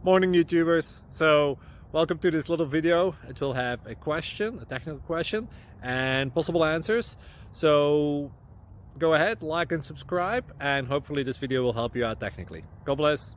Morning, YouTubers. So welcome to this little video. It will have a question, a technical question, and possible answers. So go ahead, like and subscribe, and hopefully this video will help you out technically. God bless.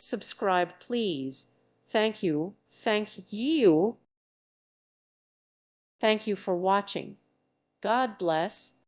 Subscribe, please. Thank you. Thank you. Thank you for watching. God bless.